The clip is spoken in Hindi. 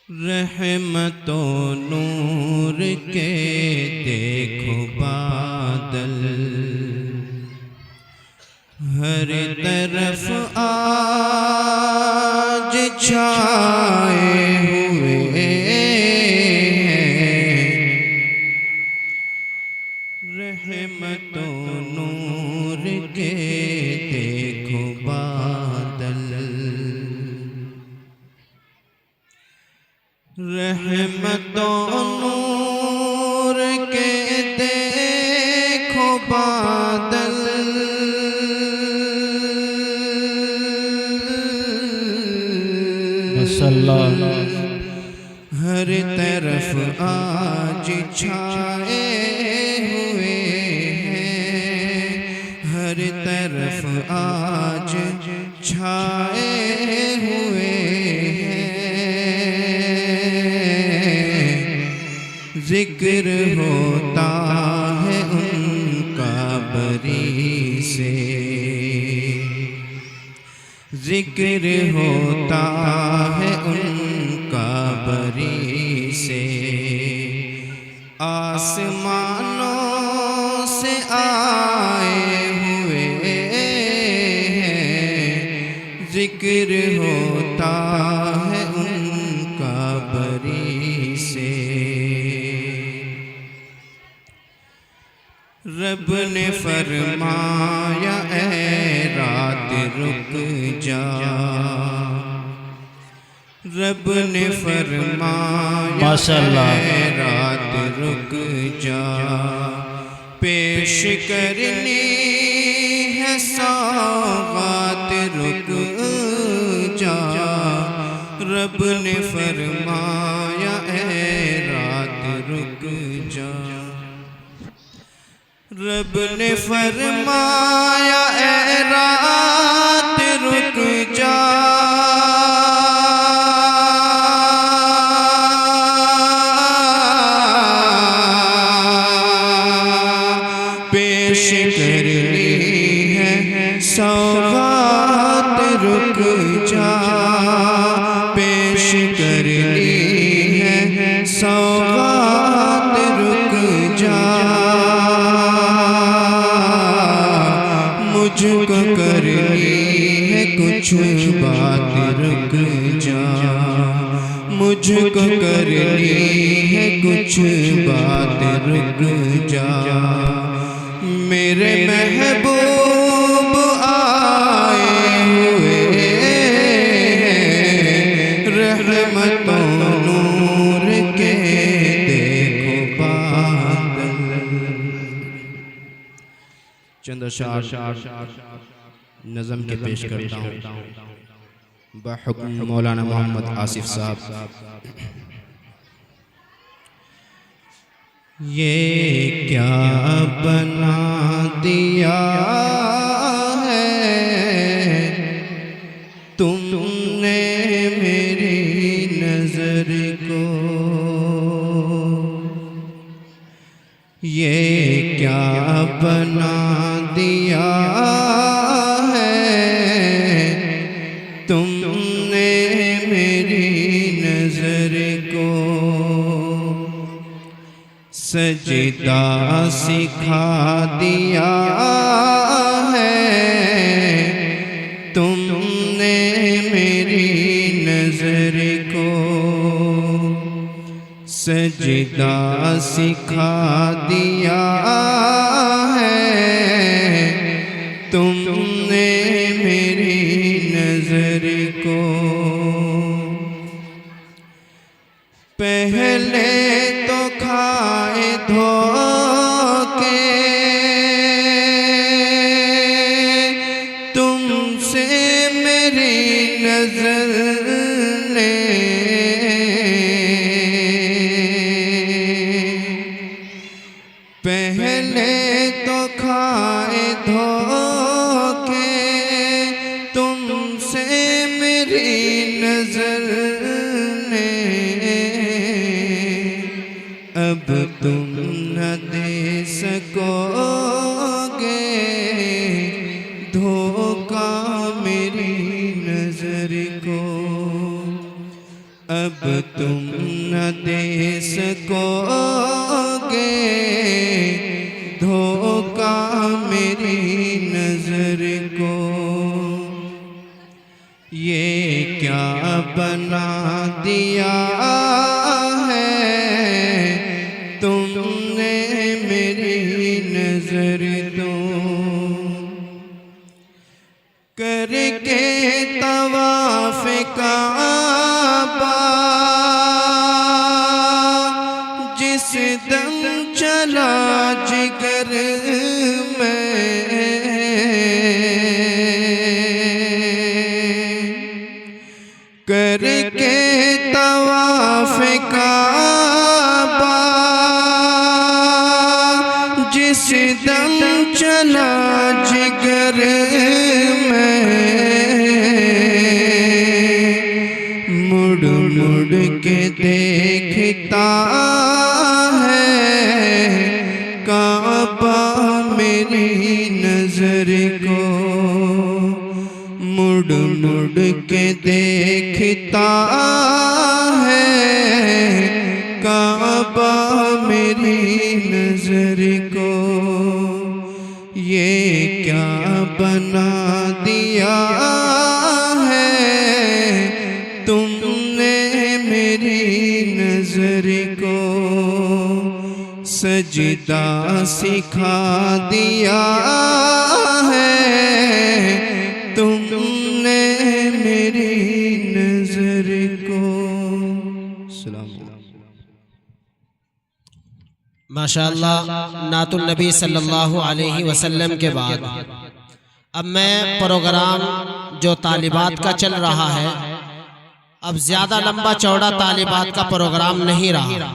रहमतो नूर के देखो बादल, हर तरफ आज छाए हुए हैं। रहमतो नूर के देखो बादल, रहमतो नूर के देखो बादल, हर तरफ आज छाए हुए हैं, हर तरफ आज छाए हुए हैं। जिक्र होता है उनका बरी से, जिक्र होता है उनका बरी से। आसमानों से आए हुए हैं, जिक्र होता है उनका बरी से। रब ने फरमाया ऐ रात रुक जा, रब ने फरमाया ऐ रात रुक जा। पेश करनी है सौगात रुक जा, रब ने फरमाया ऐ रात रुक जा। रब ने फरमाया ऐ रात रुक जा, पेश करनी है सौगात रुक जा, पेश करनी है सौगात रुक जा। मुझको करनी है कुछ बात रुक जा, मुझको करनी है कुछ बात रुक जा। मेरे महबूब आए हुए हैं, रहमतों नूर के देखो बादल। चंद अशार नज़म के पेश करता हूँ बहुक्म मौलाना मोहम्मद आसिफ साहब। ये क्या बना दिया है तुमने मेरी नजर को, ये क्या बना दिया है तुमने मेरी नजर को। सजदा सिखा दिया है तुमने मेरी नजर को, सजदा सिखा दिया है तुमने मेरी नजर को। पहले तो खाए धोके तुमसे मेरी नजर ने, पहले तो खाए धोके तुमसे मेरी नजर ने। अब तुम न दे सकोगे धोखा मेरी नजर नजर को अब तुम न दे सकोगे धोखा मेरी नजर को। ये क्या बना दिया है तुमने मेरी नजर तो। करके तवाफ काबा जिस दम चला जिगर में, करके तवाफ काबा जिस दम चला जिगर में, मुड़ मुड़ के देखता है काबा मेरी नजर को। मुड़ मुड़ के देखता है काबा मेरी नजर को। ये क्या बना दिया है तुमने मेरी नजर को। सजदा सिखा दिया है तुमने मेरी नजर को। माशाअल्लाह नातुल नबी सल्लल्लाहु अलैहि वसल्लम के बाद अब मैं प्रोग्राम जो तालिबात का चल रहा है, अब ज्यादा लंबा चौड़ा तालिबात का प्रोग्राम नहीं रहा।